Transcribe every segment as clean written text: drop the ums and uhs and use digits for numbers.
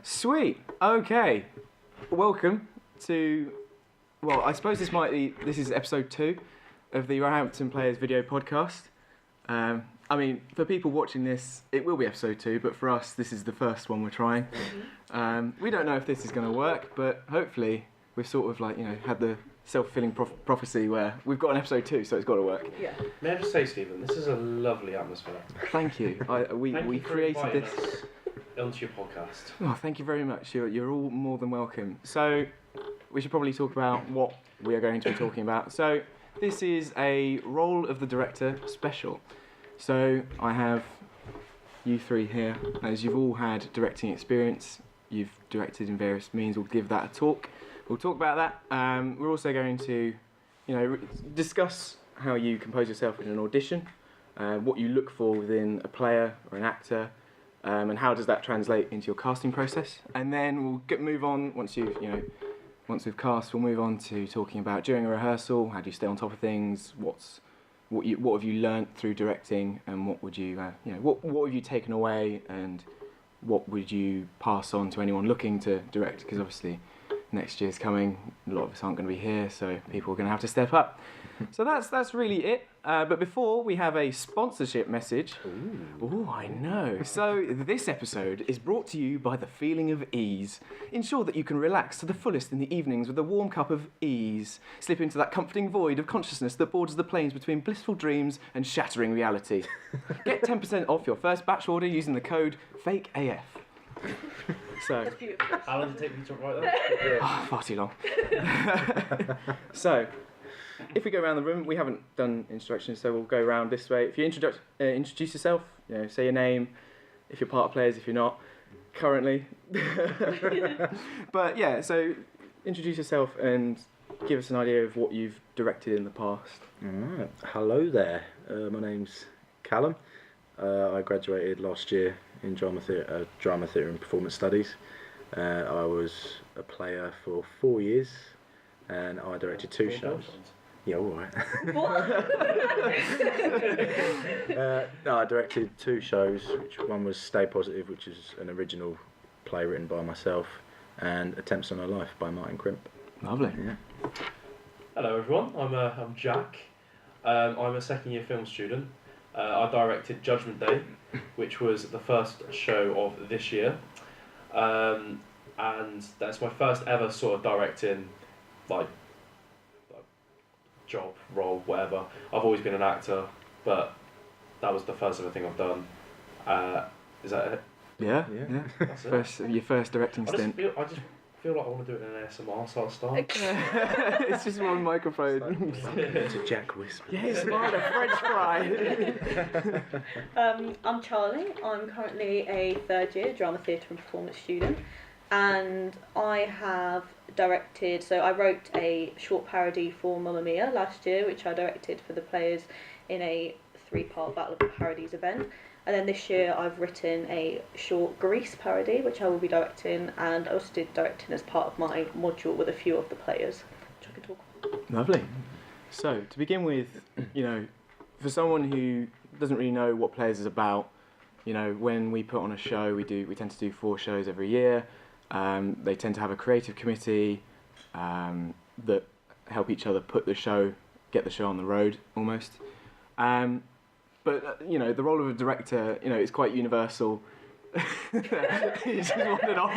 Sweet. Okay. Welcome to. Well, I suppose this is episode 2 of the Roehampton Players video podcast. I mean, for people watching this, it will be episode 2, but for us, this is the first one we're trying. We don't know if this is going to work, but hopefully we've sort of had the self-fulfilling prophecy where we've got an episode 2, so it's got to work. Yeah. May I just say, Stephen, this is a lovely atmosphere. Thank you. We created this. Onto your podcast. Oh, thank you very much. You're all more than welcome. So, we should probably talk about what we are going to be talking about. So, this is a Role of the Director special. So, I have you three here, as you've all had directing experience. You've directed in various means. We'll give that a talk. We'll talk about that. We're also going to, discuss how you compose yourself in an audition, what you look for within a player or an actor. And how does that translate into your casting process? And then we'll move on once we've cast. We'll move on to talking about during a rehearsal. How do you stay on top of things? What have you learnt through directing? And what would you what have you taken away? And what would you pass on to anyone looking to direct? Because obviously next year's coming. A lot of us aren't going to be here, so people are going to have to step up. So that's really it. But before, we have a sponsorship message. Ooh, I know. So this episode is brought to you by the feeling of ease. Ensure that you can relax to the fullest in the evenings with a warm cup of ease. Slip into that comforting void of consciousness that borders the plains between blissful dreams and shattering reality. Get 10% off your first batch order using the code FAKEAF. So, how long did it take you to write that? Far too long. So, if we go around the room, we haven't done introductions, so we'll go around this way. If you introduce yourself, say your name, if you're part of players, if you're not, currently. But yeah, so introduce yourself and give us an idea of what you've directed in the past. Alright, hello there. My name's Callum. I graduated last year in drama theatre and performance studies. I was a player for 4 years, and I directed 2 shows. Yeah, all right. No, I directed 2 shows. One was Stay Positive, which is an original play written by myself, and Attempts on a Life by Martin Crimp. Lovely. Yeah. Hello everyone, I'm Jack. I'm a second year film student. I directed Judgment Day, which was the first show of this year, and that's my first ever sort of directing, job, role, whatever. I've always been an actor, but that was the first ever thing I've done. Is that it? Yeah. That's Your first directing stint. I just feel like I want to do it in an ASMR, so I'll start. It's just one microphone. It's a Jack whisper. Yes, a French fry. I'm Charlie. I'm currently a third year drama theatre and performance student, and I have directed, so I wrote a short parody for Mamma Mia last year, which I directed for the players in a 3-part Battle of the Parodies event. And then this year I've written a short Grease parody, which I will be directing, and I also did directing as part of my module with a few of the players, which I can talk about. Lovely. So, to begin with, for someone who doesn't really know what Players is about, when we put on a show, we tend to do 4 shows every year. They tend to have a creative committee that help each other get the show on the road, almost. But, the role of a director, is quite universal. He just wandered off.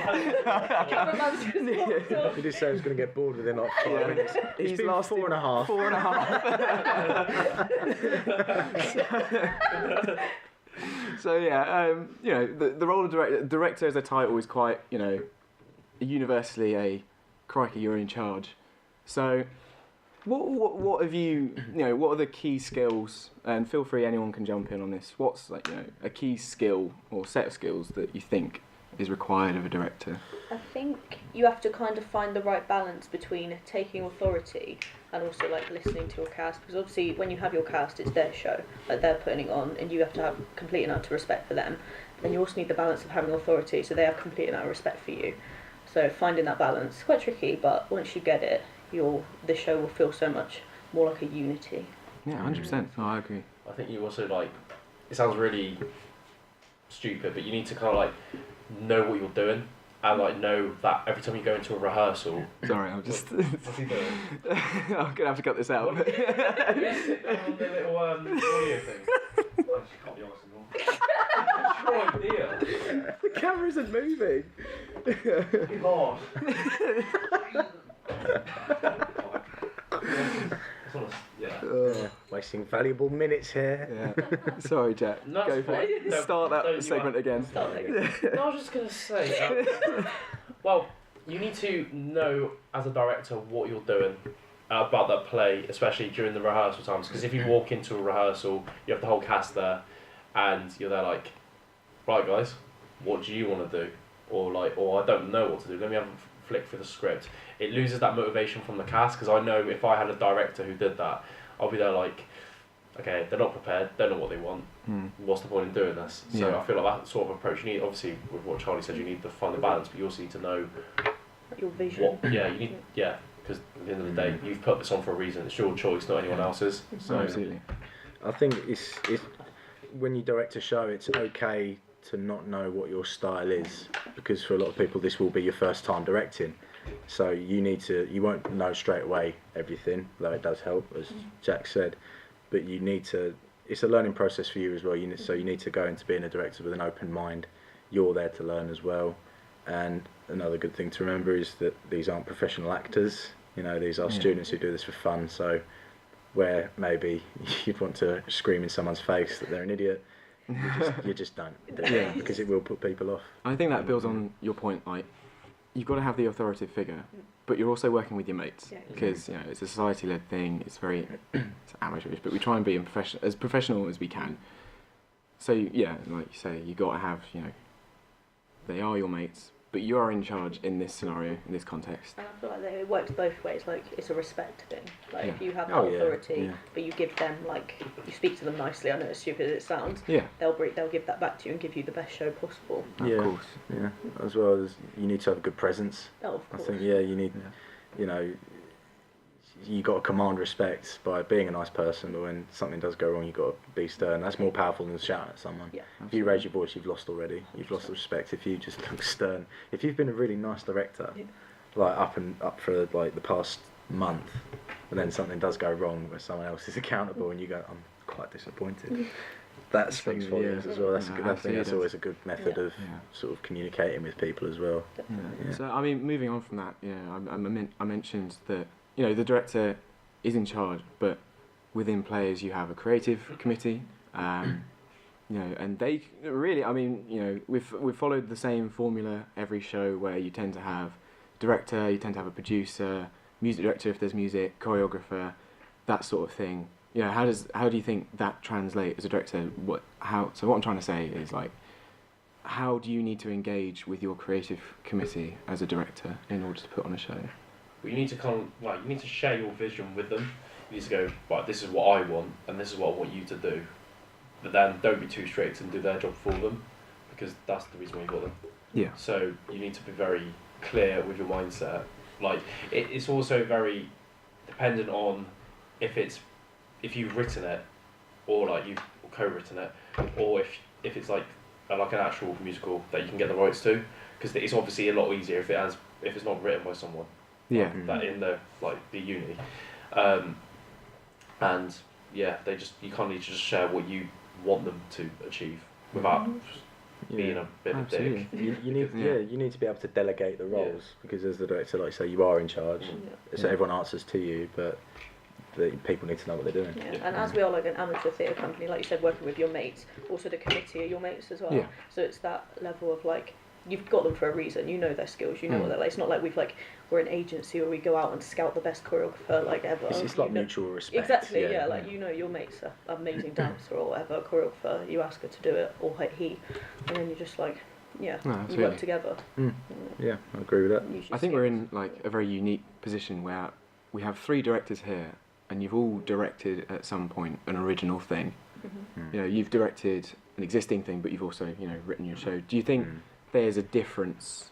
He did say he was going to get bored within 5 minutes. He's been lasted 4.5. 4.5. So yeah, the role of director as a title is quite, universally a crikey, you're in charge. So what have you, what are the key skills, and feel free, anyone can jump in on this, what's a key skill or set of skills that you think is required of a director? I think you have to kind of find the right balance between taking authority and also listening to your cast, because obviously when you have your cast, it's their show, they're putting it on, and you have to have complete amount of respect for them. Then you also need the balance of having authority, so they have complete amount of respect for you. So finding that balance is quite tricky, but once you get it, the show will feel so much more like a unity. Yeah, 100%. Oh, I agree. I think you also it sounds really stupid, but you need to kind of know what you're doing. and like know that every time you go into a rehearsal. Sorry, I'm just. What's he doing? I'm gonna have to cut this out. What? You sit down on the little audio thing. I just can't be honest anymore. What's your idea? The camera isn't moving. God. Yeah, wasting valuable minutes here. Yeah. Sorry, Jack. No, Go it's for it. fine. Start that Don't segment again. Start again. No, I was just gonna say. Well, you need to know as a director what you're doing about that play, especially during the rehearsal times. Because if you walk into a rehearsal, you have the whole cast there, and you're there like, right, guys, what do you want to do? Or like, I don't know what to do. Let me have a flick through the script. It loses that motivation from the cast, because I know if I had a director who did that, I'll be there like, okay, they're not prepared, don't know what they want. What's the point in doing this? So Yeah. I feel like that sort of approach, you need, obviously, with what Charlie said, you need to find the balance, but you also need to know Your vision. what, you need, because at the end of the day, you've put this on for a reason. It's your choice, not anyone else's. So Absolutely. I think it's when you direct a show, it's okay to not know what your style is, because for a lot of people this will be your first time directing. So you won't know straight away everything, though it does help, as Jack said. But you need to. It's a learning process for you as well. So you need to go into being a director with an open mind. You're there to learn as well. And another good thing to remember is that these aren't professional actors. You know, these are students who do this for fun. So where maybe you'd want to scream in someone's face that they're an idiot, you just don't. Yeah. Because it will put people off. I think that builds on your point. Like, you've got to have the authoritative figure, but you're also working with your mates, because it's a society-led thing. It's very it's amateurish, but we try and be as professional as we can. So like you say, you got to have they are your mates, but you are in charge in this scenario, in this context. And I feel like it works both ways. Like, it's a respect thing. Like, if you have Oh, yeah, authority, yeah. but you give them, like, you speak to them nicely. I know it's stupid as it sounds. Yeah. They'll give that back to you and give you the best show possible. Of course. Yeah. As well as you need to have a good presence. Oh, of course. I think you need, you got to command respect by being a nice person, but when something does go wrong, you got to be stern. That's more powerful than shouting at someone. Yeah. If you raise your voice, you've lost already. You've lost the respect. If you just look stern, if you've been a really nice director, like up for like the past month, and then something does go wrong where someone else is accountable, and you go, I'm quite disappointed. That speaks volumes as well. That's a good. I think that's always a good method of sort of communicating with people as well. Yeah. So I mean, moving on from that, I mentioned that the director is in charge, but within players you have a creative committee, and they really, we've followed the same formula every show, where you tend to have director, you tend to have a producer, music director if there's music, choreographer, that sort of thing. How do you think that translates as a director? So what I'm trying to say is, like, how do you need to engage with your creative committee as a director in order to put on a show? Well, you need to share your vision with them. You need to go, right, this is what I want, and this is what I want you to do. But then don't be too strict and do their job for them, because that's the reason why you got them. Yeah. So you need to be very clear with your mindset. Like, it's also very dependent on if you've written it, or like you've co-written it, or if it's like an actual musical that you can get the rights to, because it's obviously a lot easier if it's not written by someone. Yeah. That in the uni, and you can't need to just share what you want them to achieve without being a bit of a dick. You need to be able to delegate the roles, because as the director, like you say, you are in charge, so everyone answers to you, but people need to know what they're doing. Yeah. And as we are like an amateur theatre company, like you said, working with your mates, also the committee are your mates as well. Yeah. So it's that level of like, you've got them for a reason. You know their skills. You know what they're like. It's not like we're an agency where we go out and scout the best choreographer like ever. It's like mutual respect. Exactly. Yeah. Like your mate's an amazing dancer or whatever, choreographer. You ask her to do it, or he, and then you're just like, you work together. Yeah, I agree with that. I think we're in like a very unique position where we have 3 directors here, and you've all directed at some point an original thing. You've directed an existing thing, but you've also written your show. Do you think there's a difference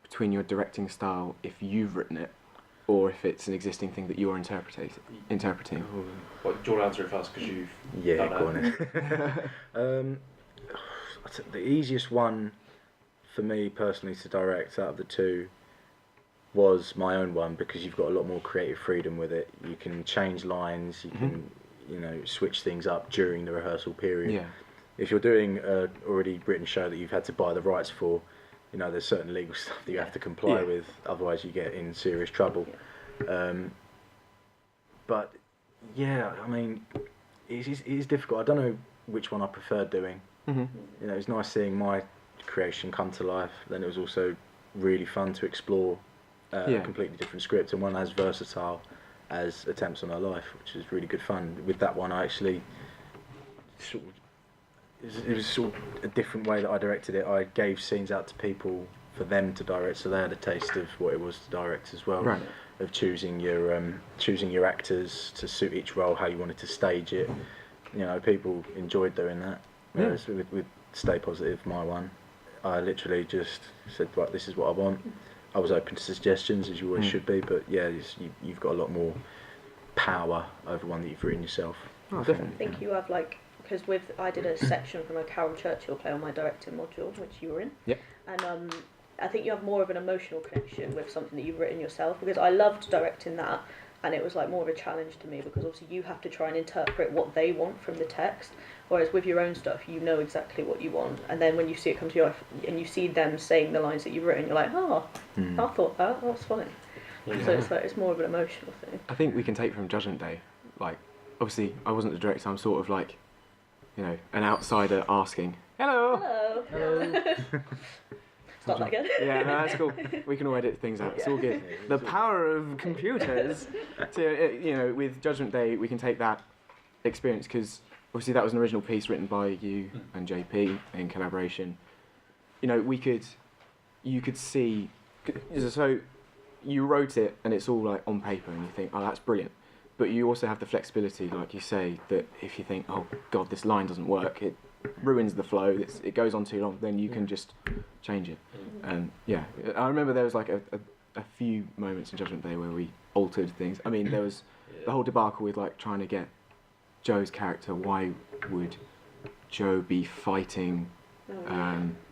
between your directing style if you've written it, or if it's an existing thing that you're interpreting? Well, do you want to answer it first, because you've go done it? on. The easiest one for me personally to direct out of the two was my own one, because you've got a lot more creative freedom with it. You can change lines, you can, you know, switch things up during the rehearsal period. Yeah. If you're doing a already written show that you've had to buy the rights for, you know, there's certain legal stuff that you have to comply with, otherwise you get in serious trouble. But yeah, I mean, it is difficult. I don't know which one I prefer doing. You know, it's nice seeing my creation come to life. Then it was also really fun to explore a completely different script, and one as versatile as Attempts on Our Life, which is really good fun. With that one, I actually sort of, it was sort of a different way that I directed it. I gave scenes out to people for them to direct, so they had a taste of what it was to direct as well. Right. Of choosing your actors to suit each role, how you wanted to stage it. You know, people enjoyed doing that. Whereas with Stay Positive, my one, I literally just said, right, this is what I want. I was open to suggestions, as you always should be, but yeah, you've got a lot more power over one that you've written yourself. Oh, definitely. I think you have because I did a section from a Carol Churchill play on my directing module, which you were in. Yep. And I think you have more of an emotional connection with something that you've written yourself, because I loved directing that, and it was like more of a challenge to me, because obviously you have to try and interpret what they want from the text, whereas with your own stuff you know exactly what you want, and then when you see it come to life and you see them saying the lines that you've written, you're like, I thought that was funny. So it's like, it's more of an emotional thing. I think we can take from Judgment Day, like, obviously I wasn't the director, I'm sort of like, you know, an outsider asking, hello. Start that again. Yeah, no, that's cool. We can all edit things out. It's all good. The power of computers. So, you know, with Judgment Day, we can take that experience, because obviously that was an original piece written by you and JP in collaboration. You know, you could see, so you wrote it and it's all like on paper and you think, oh, that's brilliant. But you also have the flexibility, like you say, that if you think, oh God, this line doesn't work, it ruins the flow, it goes on too long, then you can just change it. And yeah, I remember there was like a few moments in Judgment Day where we altered things. I mean, there was the whole debacle with like trying to get Joe's character. Why would Joe be fighting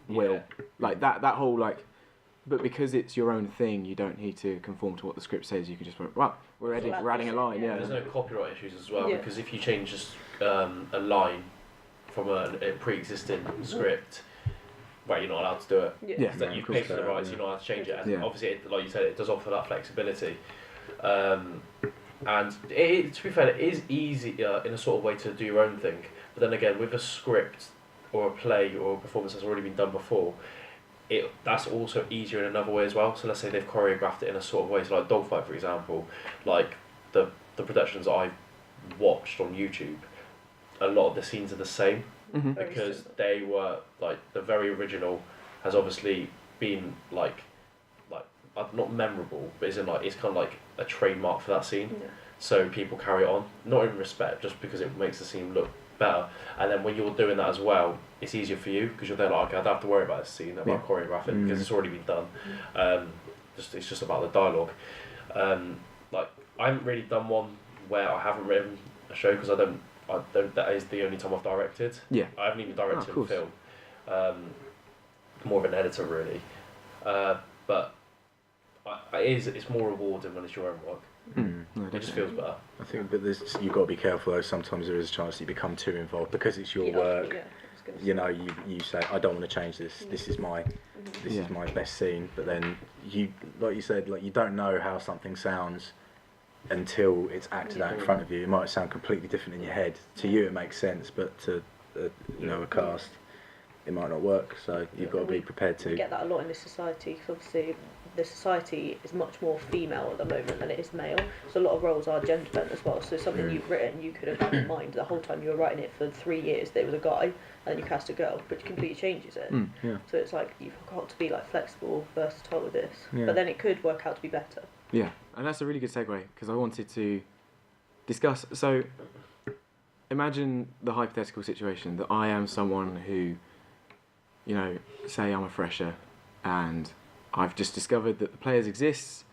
Will? Like that whole like, but because it's your own thing, you don't need to conform to what the script says. You can just, well, we're adding a line. Yeah. There's no copyright issues as well, because if you change just a line from a pre-existing script, well, you're not allowed to do it. You've paid for the rights, you're not allowed to change it. And obviously, like you said, it does offer that flexibility. And to be fair, it is easy in a sort of way to do your own thing. But then again, with a script or a play or a performance that's already been done before, that's also easier in another way as well. So let's say they've choreographed it in a sort of way, so like Dogfight, for example, like the productions I've watched on YouTube, a lot of the scenes are the same, because they were like, the very original has obviously been like not memorable, but it's kind of like a trademark for that scene. So people carry it on, not in respect, just because it makes the scene look better. And then when you're doing that as well, it's easier for you, because you're there like, okay, I don't have to worry about this scene, about choreographing, because it's already been done. It's just about the dialogue. Like, I haven't really done one where I haven't written a show, because I don't. That is the only time I've directed. I haven't even directed a film. More of an editor, really. But it's more rewarding when it's your own work. It just feels better. I think, but you've got to be careful though. Sometimes there is a chance that you become too involved because it's your work. You know, you say, I don't want to change this. This is my best scene. But then like you said, like you don't know how something sounds until it's acted out in front of you. It might sound completely different in your head. To you, it makes sense, but to a cast, it might not work. So you've got to be prepared to. We get that a lot in this society, because obviously the society is much more female at the moment than it is male. So a lot of roles are gender bent as well. So something you've written, you could have had in mind the whole time you were writing it for 3 years. There was a guy, and then you cast a girl, which completely changes it. So it's like you've got to be like flexible, versatile with this. But then it could work out to be better. Yeah, and that's a really good segue, because I wanted to discuss. So imagine the hypothetical situation that I am someone who, you know, say I'm a fresher and I've just discovered that the players exist.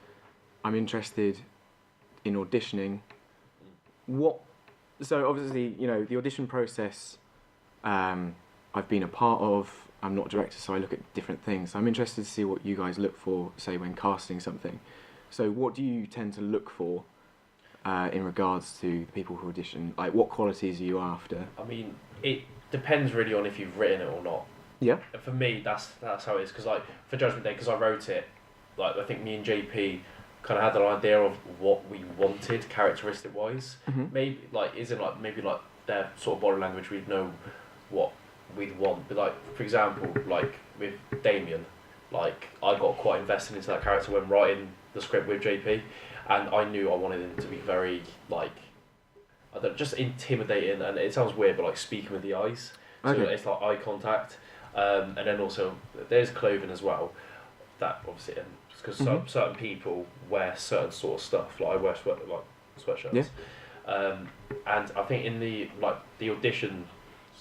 I'm interested in auditioning. So obviously, you know, the audition process I've been a part of. I'm not a director, so I look at different things. I'm interested to see what you guys look for, say, when casting something. So what do you tend to look for in regards to the people who audition? Like, what qualities are you after? I mean, it depends really on if you've written it or not. Yeah. And for me, that's how it is. Because like for Judgment Day, because I wrote it, like I think me and JP kind of had an idea of what we wanted characteristic wise. Maybe like maybe their sort of body language, we'd know what we'd want. But like for example, like with Damien, like I got quite invested into that character when writing the script with JP, and I knew I wanted him to be very like, I don't, just intimidating, and it sounds weird, but like speaking with the eyes. So it's like eye contact, and then also there's clothing as well. That obviously, because certain people wear certain sort of stuff. Like I wear sweatshirts. Yeah. And I think in the audition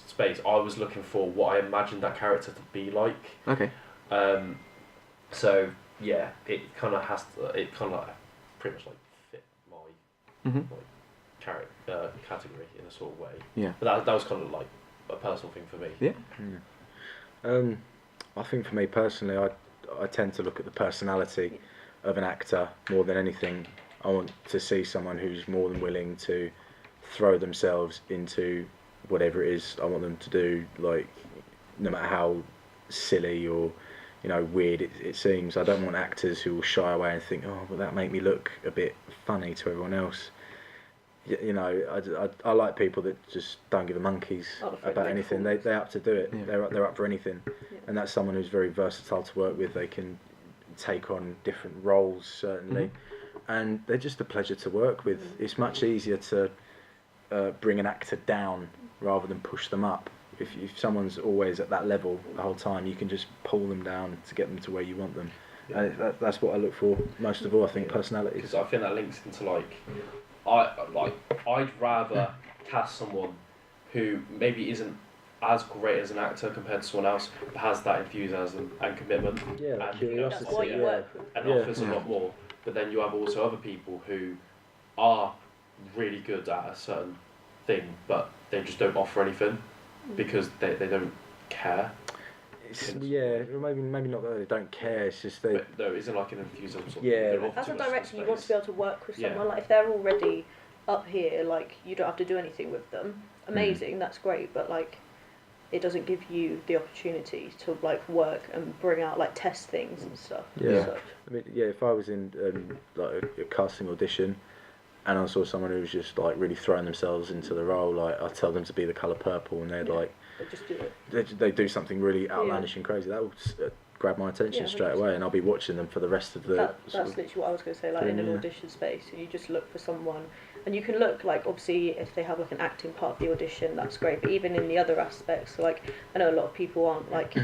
space, I was looking for what I imagined that character to be like. Okay. So yeah, it kind of has to. It kind of like pretty much like fit my like category in a sort of way. Yeah. But that was kind of like a personal thing for me. Yeah. I think for me personally, I tend to look at the personality of an actor more than anything. I want to see someone who's more than willing to throw themselves into whatever it is I want them to do, like no matter how silly or weird it seems. I don't want actors who will shy away and think, oh, will that make me look a bit funny to everyone else? I like people that just don't give a monkeys about anything. They're up to do it. Yeah. They're up for anything, and that's someone who's very versatile to work with. They can take on different roles certainly, and they're just a pleasure to work with. It's much easier to bring an actor down rather than push them up. If someone's always at that level the whole time, you can just pull them down to get them to where you want them. Yeah. And that's what I look for most of all. I think personality. Because I think that links into I'd rather cast someone who maybe isn't as great as an actor compared to someone else, but has that enthusiasm and commitment. Yeah, and curiosity. That's what you work with. And offers a lot more. But then you have also other people who are really good at a certain thing, but they just don't offer anything because they don't care. Maybe not that they don't care. It's just they. But no, isn't like an enthusiasm. Sort of as a director, you want to be able to work with someone. Like if they're already up here, like you don't have to do anything with them. Amazing, that's great. But like, it doesn't give you the opportunity to like work and bring out like test things and stuff. Yeah. I mean, if I was in like a casting audition, and I saw someone who was just like really throwing themselves into the role, like I'd tell them to be the colour purple, and they'd like. Just do it. They do something really outlandish and crazy. That will grab my attention straight away, and I'll be watching them for the rest of the. That's literally what I was going to say. Like in an audition space, you just look for someone, and you can look like obviously if they have like an acting part of the audition, that's great. But even in the other aspects, like I know a lot of people aren't like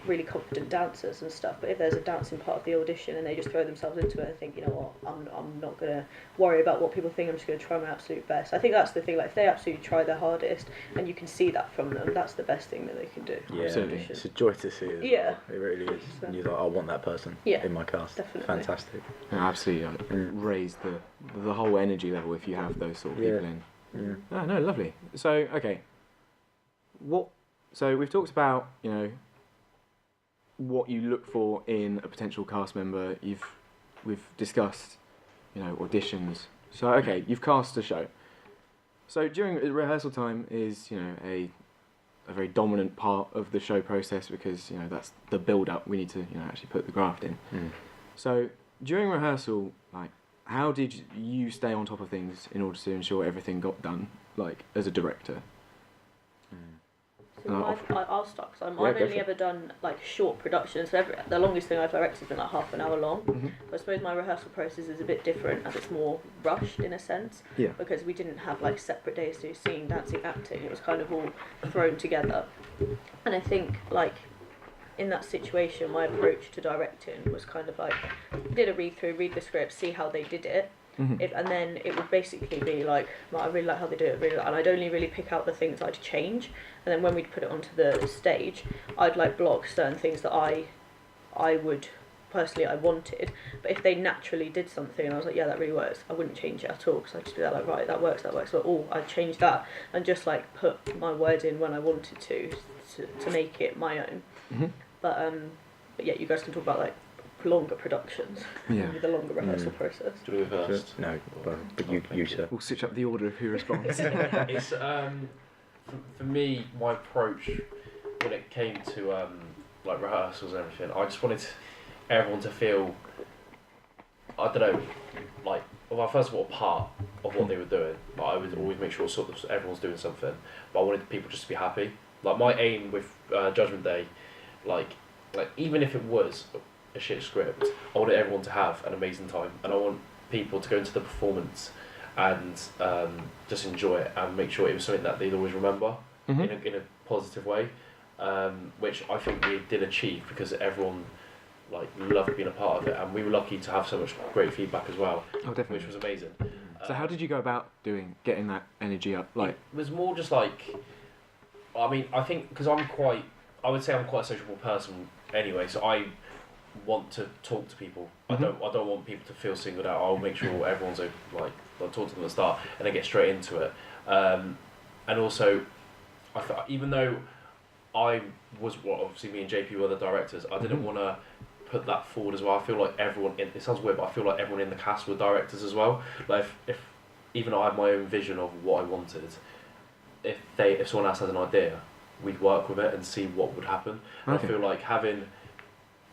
really confident dancers and stuff, but if there's a dancing part of the audition and they just throw themselves into it and think, you know what, I'm not going to worry about what people think, I'm just going to try my absolute best. I think that's the thing, like if they absolutely try their hardest and you can see that from them, that's the best thing that they can do. Yeah, it's a joy to see it. Yeah. It really is. So. And you're like, I want that person in my cast. Definitely. Fantastic. Absolutely, raise the whole energy level if you have those sort of people in. Yeah. Oh, no, lovely. So, okay. So we've talked about, what you look for in a potential cast member. We've discussed, auditions. So okay, you've cast a show. So during rehearsal time is a very dominant part of the show process because that's the build up. We need to actually put the graft in. So during rehearsal, like how did you stay on top of things in order to ensure everything got done, like as a director? I'll start because I've only ever done like short productions. So the longest thing I've directed has been like half an hour long. I suppose my rehearsal process is a bit different as it's more rushed in a sense. Yeah. Because we didn't have like separate days to do singing, dancing, acting. It was kind of all thrown together. And I think like in that situation, my approach to directing was kind of like did a read through, read the script, see how they did it. And then it would basically be like, well, I really like how they do it, and I'd only really pick out the things I'd change, and then when we'd put it onto the stage, I'd like block certain things that I would personally I wanted, but if they naturally did something and I was like, yeah, that really works, I wouldn't change it at all because I'd just be like, right, that works, but I'd change that and just like put my word in when I wanted to make it my own. Mhm. But yeah, you guys can talk about like longer productions, Yeah. with the longer rehearsal process. Do you want to go first? No, but you sir. We'll switch up the order of who responds. It's for me, my approach when it came to like rehearsals and everything, I just wanted everyone to feel, I don't know, like, well, first of all, a part of what they were doing. Like, I would always make sure sort of everyone's doing something, but I wanted people just to be happy. Like, my aim with Judgment Day, like even if it was a shit script, I wanted everyone to have an amazing time, and I want people to go into the performance and just enjoy it and make sure it was something that they'd always remember in a positive way, which I think we did achieve because everyone like loved being a part of it, and we were lucky to have so much great feedback as well. Oh, definitely. Which was amazing. So how did you go about getting that energy up? Like, it was more just like, I mean, I think because I would say I'm quite a sociable person anyway, so I want to talk to people. I don't want people to feel singled out. I'll make sure everyone's like, I'll talk to them at the start and then get straight into it. And also, I thought, even though I was, obviously me and JP were the directors, I didn't want to put that forward as well. I feel like everyone it sounds weird, but I feel like everyone in the cast were directors as well. Like if even I had my own vision of what I wanted, if someone else has an idea, we'd work with it and see what would happen. And I feel like having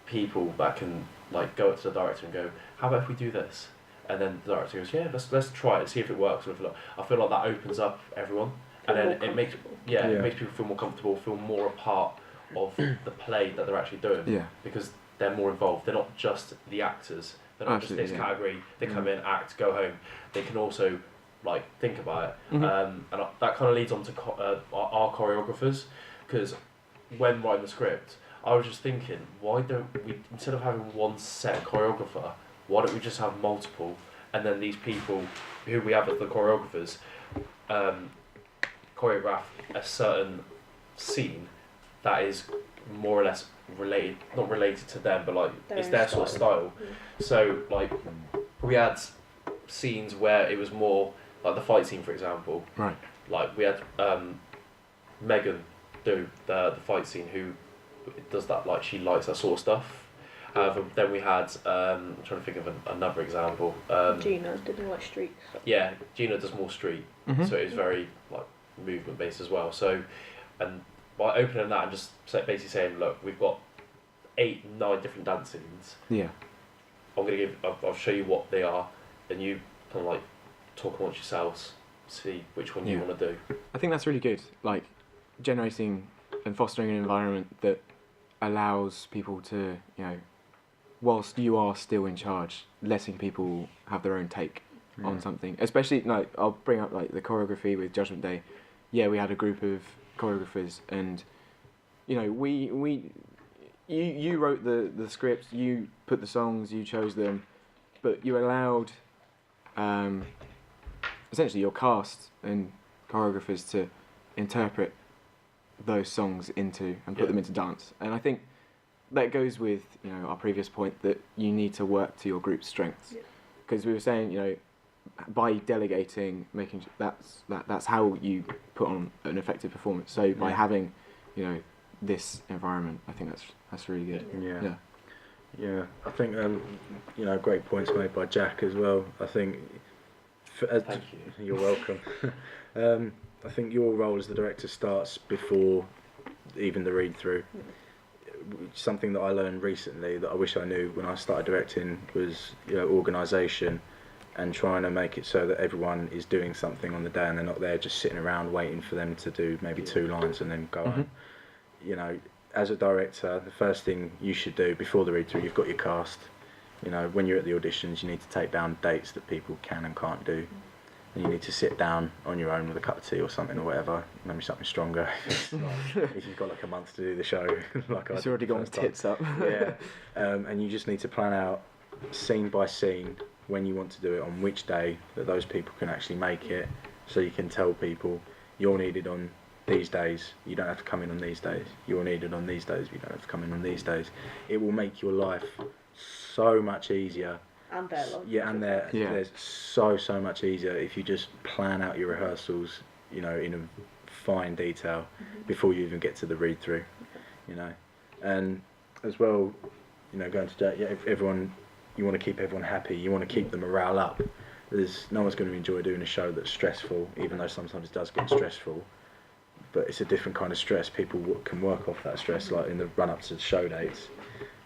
people that can like go up to the director and go, how about if we do this? And then the director goes, yeah, let's try it, see if it works. I feel like that opens up everyone, and then it makes it makes people feel more comfortable, feel more a part of the play that they're actually doing. Yeah. Because they're more involved. They're not just the actors. They're not just this category. They come in, act, go home. They can also like think about it. And that kind of leads on to our choreographers, because when writing the script, I was just thinking, why don't we, instead of having one set choreographer, why don't we just have multiple, and then these people who we have as the choreographers choreograph a certain scene that is more or less related, not related to them, but like it's their sort of style. So like we had scenes where it was more like the fight scene, for example. Right. Like we had Megan do the fight scene, who does that, like she likes that sort of stuff. Then we had I'm trying to think of another example. Gina did more like street stuff. Yeah, Gina does more street, so it was very like movement based as well. So, and by opening that and just basically saying, look, we've got 8-9 different dance scenes. Yeah. I'll show you what they are, and you kind of like talk amongst yourselves, see which one you want to do. I think that's really good. Like generating and fostering an environment that allows people to, you know, whilst you are still in charge, letting people have their own take on something. Especially, like, I'll bring up like the choreography with Judgment Day. Yeah, we had a group of choreographers, and you know, you wrote the scripts, you put the songs, you chose them, but you allowed essentially your cast and choreographers to interpret those songs into and put them into dance. And I think that goes with, you know, our previous point that you need to work to your group's strengths, because we were saying, you know, by delegating, making that's how you put on an effective performance. So by having, you know, this environment, I think that's really good. Yeah. I think you know, great points made by Jack as well. I think Thank you. You're welcome. I think your role as the director starts before even the read through. Something that I learned recently that I wish I knew when I started directing was, you know, organisation, and trying to make it so that everyone is doing something on the day and they're not there just sitting around waiting for them to do maybe 2 lines and then go on. You know, as a director, the first thing you should do before the read through, you've got your cast. You know, when you're at the auditions, you need to take down dates that people can and can't do. And you need to sit down on your own with a cup of tea or something or whatever, maybe something stronger. If you've got like a month to do the show, like it's already gone tits up. And you just need to plan out scene by scene when you want to do it, on which day that those people can actually make it, so you can tell people you're needed on these days, you don't have to come in on these days, you're needed on these days, you don't have to come in on these days. It will make your life so much easier. And their life. Yeah, and there's so much easier if you just plan out your rehearsals, you know, in a fine detail before you even get to the read through, you know. And as well, you know, going to Jack, everyone, you want to keep everyone happy, you want to keep the morale up. No one's going to enjoy doing a show that's stressful, even though sometimes it does get stressful. But it's a different kind of stress. People can work off that stress, like in the run-up to the show dates.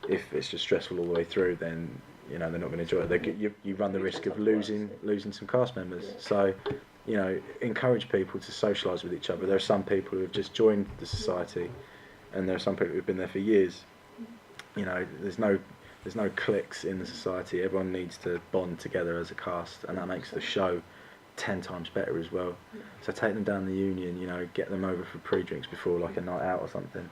If it's just stressful all the way through, then you know they're not going to enjoy it. You run the risk of losing some cast members. So, you know, encourage people to socialise with each other. There are some people who have just joined the society, and there are some people who've been there for years. You know, there's no cliques in the society. Everyone needs to bond together as a cast, and that makes the show 10 times better as well. So take them down the Union, you know, get them over for pre-drinks before like a night out or something.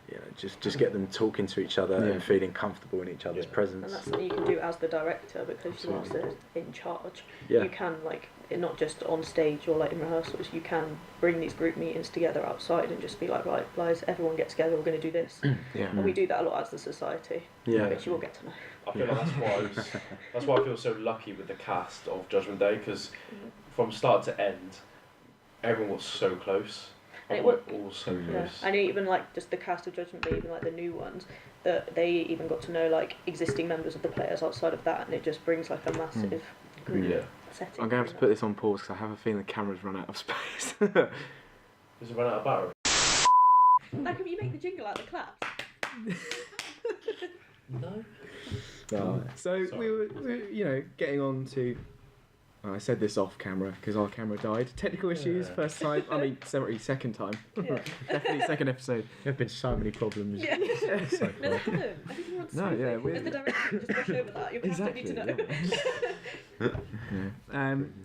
You know, just get them talking to each other and feeling comfortable in each other's presence. And that's something you can do as the director, because you're also in charge. Yeah. You can, like, not just on stage or like in rehearsals, you can bring these group meetings together outside and just be like, right, guys, everyone get together, we're going to do this. And we do that a lot as the society, which you will get to know. I feel like that's why I feel so lucky with the cast of Judgment Day, because from start to end, everyone was so close. And we're all so close. And even like just the cast of Judgment Day, even like the new ones, that they even got to know like existing members of the players outside of that, and it just brings like a massive group setting. I'm going to have to put this on pause because I have a feeling the camera's run out of space. Does it run out of battery? Like, if you make the jingle out of the claps. No. So we were, you know, getting on to. I said this off camera because our camera died. Technical issues, first time. I mean, second time. Definitely second episode. There have been so many problems. Yeah. So No, they haven't. Everyone's No, smoothly. yeah, As the director, just brush over that. Your cast don't need to know.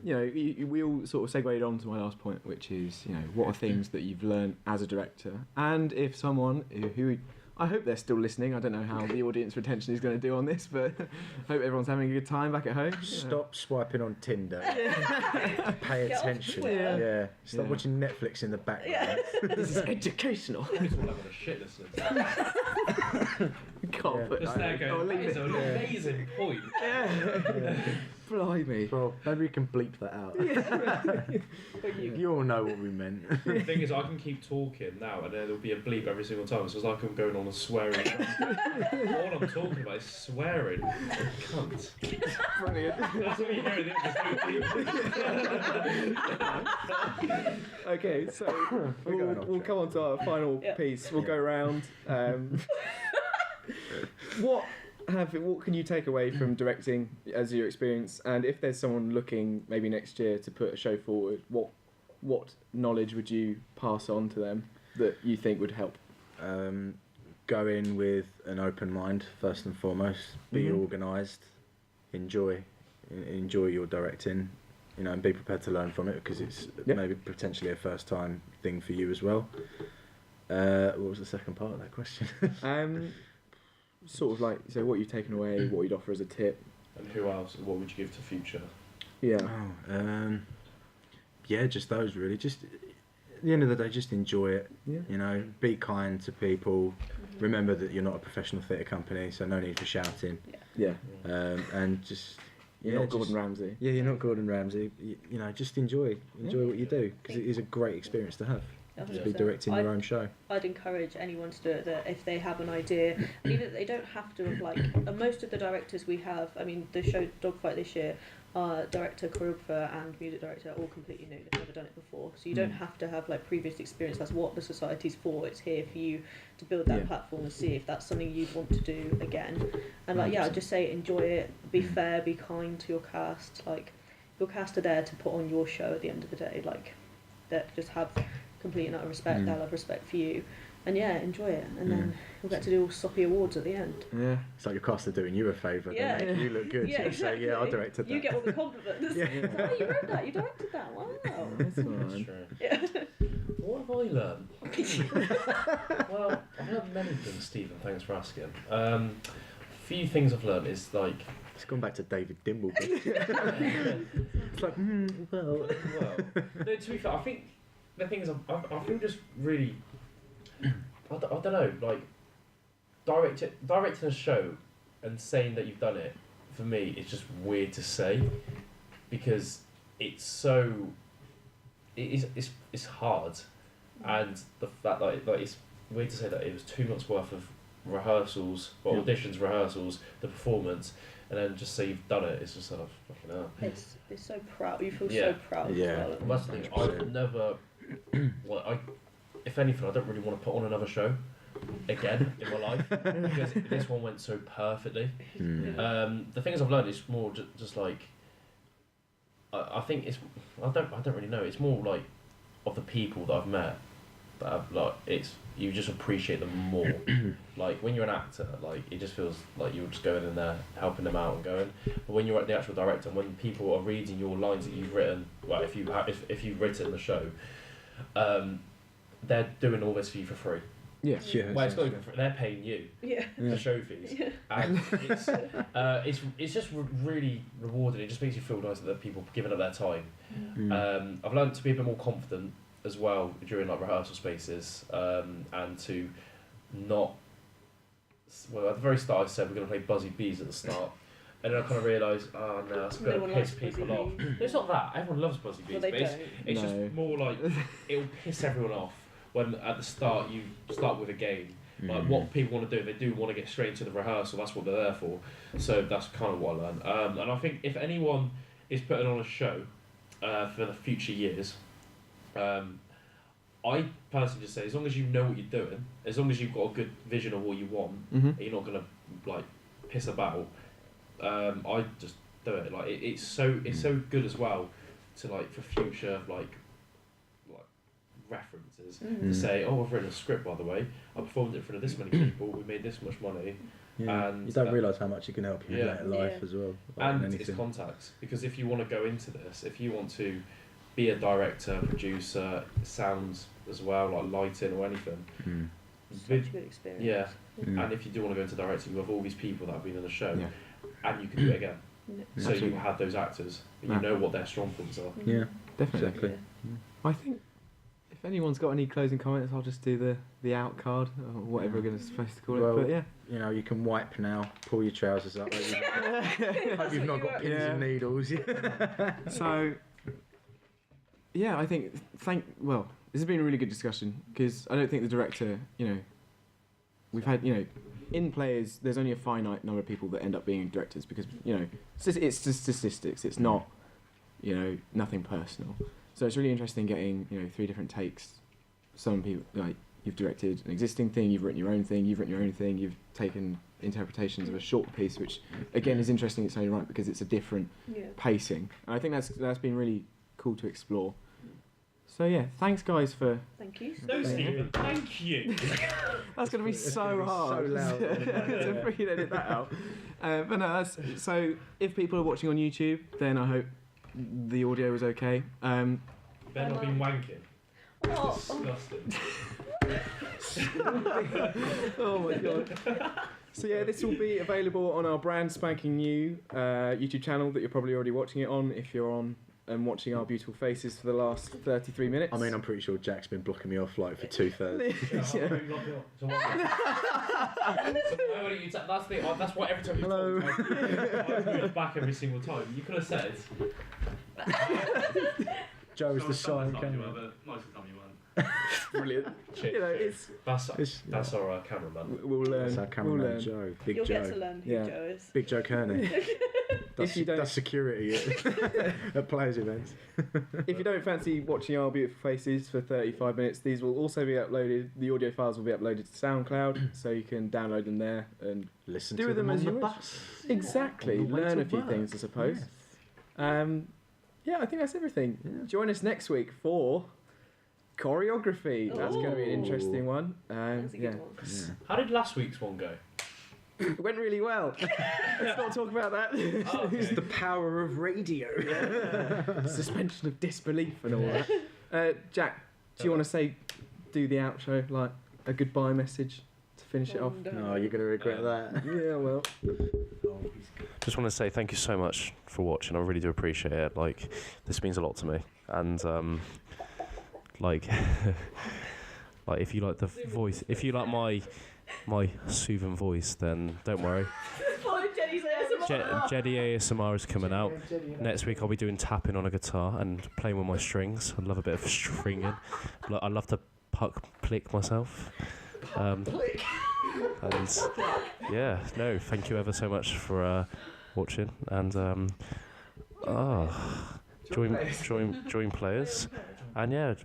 You know, we all sort of segued on to my last point, which is, you know, what are things that you've learned as a director, and if someone who I hope they're still listening. I don't know how the audience retention is going to do on this, but I hope everyone's having a good time back at home. Stop swiping on Tinder. Pay Get off attention. Twitter. Stop watching Netflix in the background. This is educational. It's all having a shit listen. Can't put Just there that. going, Leave that is it. an amazing point. Blimey. Well, maybe we can bleep that out. You all know what we meant. The thing is, I can keep talking now, and there'll be a bleep every single time. So it's like I'm going on a swearing. All I'm talking about is swearing. Cunt. Brilliant. That's what you hear. Okay, so we'll come on to our final piece. We'll go around. What can you take away from directing as your experience? And if there's someone looking maybe next year to put a show forward, what knowledge would you pass on to them that you think would help? Go in with an open mind first and foremost. Be organised. Enjoy your directing. You know, and be prepared to learn from it, because it's maybe potentially a first time thing for you as well. What was the second part of that question? Sort of like, so what you've taken away, what you'd offer as a tip. And who else? What would you give to Future? Yeah. Just those really. Just at the end of the day, just enjoy it. Yeah. You know, be kind to people. Remember that you're not a professional theatre company, so no need for shouting. Yeah. And just You're not Gordon Ramsay. Yeah, you're not Gordon Ramsay. You know, just enjoy what you do, because it is a great experience to have. To be directing your own show. I'd encourage anyone to do it, that if they have an idea, and even they don't have to have, like, most of the directors we have, I mean, the show Dogfight this year, director, choreographer and music director are all completely new. They've never done it before, so you don't have to have like previous experience. That's what the society's for. It's here for you to build that platform and see if that's something you'd want to do again. And like, I'd just say enjoy it, be fair, be kind to your cast. Like, your cast are there to put on your show at the end of the day. Like, that just have complete and utter respect. They'll have respect for you, and enjoy it. And then you'll get to do all soppy awards at the end. Yeah. It's like your cast are doing you a favour. Yeah. They make you look good. Yeah, So exactly. say, I directed that. You get all the compliments. Oh, you wrote that. You directed that. Wow. That's That's fine. true. Yeah. What have I learned? Well, I've learned many things, Stephen. Thanks for asking. A few things I've learned is like. It's gone back to David Dimbleby. It's like, well. No, to be fair, I think the thing is, I feel just really. I don't know, like directing a show and saying that you've done it, for me, it's just weird to say, because it's so. It's hard, and the fact that it's weird to say that it was 2 months worth of rehearsals, auditions, rehearsals, the performance, and then just say you've done it. It's just like, fucking hell. It's so proud. You feel so proud. Yeah. As well. Well, that's the thing. I've never. If anything, I don't really want to put on another show again in my life because this one went so perfectly. The things I've learned is more just like. I think it's. I don't really know. It's more like of the people that I've met. That I've, like it's you just appreciate them more. Like when you're an actor, like it just feels like you're just going in there helping them out and going. But when you're at the actual director, and when people are reading your lines that you've written, well, if you've written the show, they're doing all this for you for free. Yeah. Well, it's not even free. They're paying you for show fees, and it's just really rewarding. It just makes you feel nice that people are giving up their time. I've learned to be a bit more confident as well during like rehearsal spaces, and to not. Well, at the very start, I said we're going to play Buzzy Bees at the start, and then I kind of realised, oh no, that's going to piss people off. No, it's not that. Everyone loves Buzzy Bees, Well, but it's just more like it'll piss everyone off when at the start you start with a game. Like what people want to do, they do want to get straight into the rehearsal. That's what they're there for. So that's kind of what I learned. And I think if anyone is putting on a show for the future years. I personally just say, as long as you know what you're doing, as long as you've got a good vision of what you want, and you're not gonna like piss about, I just do it. Like it's so good as well to like for future like references to say, oh, I've written a script by the way, I performed it in front of this many people, we made this much money. Yeah. And you don't realise how much it can help you in later life as well. Like and it's contacts, because if you want to go into this, if you want to be a director, producer, sounds as well, like lighting or anything. Such a good experience. Yeah. And if you do want to go into directing, you have all these people that have been in the show, and you can do it again. So you have those actors, and you know what their strong points are. Yeah, definitely. I think if anyone's got any closing comments, I'll just do the out card or whatever we're supposed to call it. But yeah, you know, you can wipe now. Pull your trousers up. Hope you've not got pins and needles. So. Yeah, I think this has been a really good discussion because I don't think the director, we've had, in players, there's only a finite number of people that end up being directors because, it's just statistics. It's not, nothing personal. So it's really interesting getting, 3 different takes. Some people, like, you've directed an existing thing, you've written your own thing, you've taken interpretations of a short piece, which, again, is interesting in its own right because it's a different pacing. And I think that's been really cool to explore. So yeah, thanks guys for. Thank you. No, Stephen. Thank you. That's going to be so hard. So loud. To freaking edit that out. But no, that's so. If people are watching on YouTube, then I hope the audio was okay. Better not been wanking. Disgusting. Oh my god. So yeah, this will be available on our brand spanking new YouTube channel that you're probably already watching it on if you're on and watching our beautiful faces for the last 33 minutes. I mean, I'm pretty sure Jack's been blocking me off like for 2/3. So that's the that's why every time you talk, I move back every single time. You could have said. Joe's the silent camera. Most of the time you weren't. Brilliant. That's our cameraman. We'll learn. That's our cameraman Joe. Big You'll Joe. get to learn who Joe is. Big Joe Kearney. That's security at players' events. If you don't fancy watching our beautiful faces for 35 minutes, these will also be uploaded. The audio files will be uploaded to SoundCloud, so you can download them there and listen to them as you wish. Exactly. Learn a few things, I suppose. Yes. Yeah, I think that's everything. Yeah. Join us next week for choreography. That's going to be an interesting one. That's a good one. Yeah. How did last week's one go? It went really well. Let's not talk about that. Oh, okay. It's the power of radio. Yeah. Suspension of disbelief and all that. Jack, do you want to do the outro, like a goodbye message to finish it off? No, you're going to regret that. Yeah, well. Just want to say thank you so much for watching. I really do appreciate it. Like, this means a lot to me. And like if you like the voice, if you like my soothing voice, then don't worry. Jedi ASMR is coming out. Next week I'll be doing tapping on a guitar and playing with my strings. I love a bit of stringing. I love to plick myself. And yeah, no, thank you ever so much for watching, and join players, and yeah,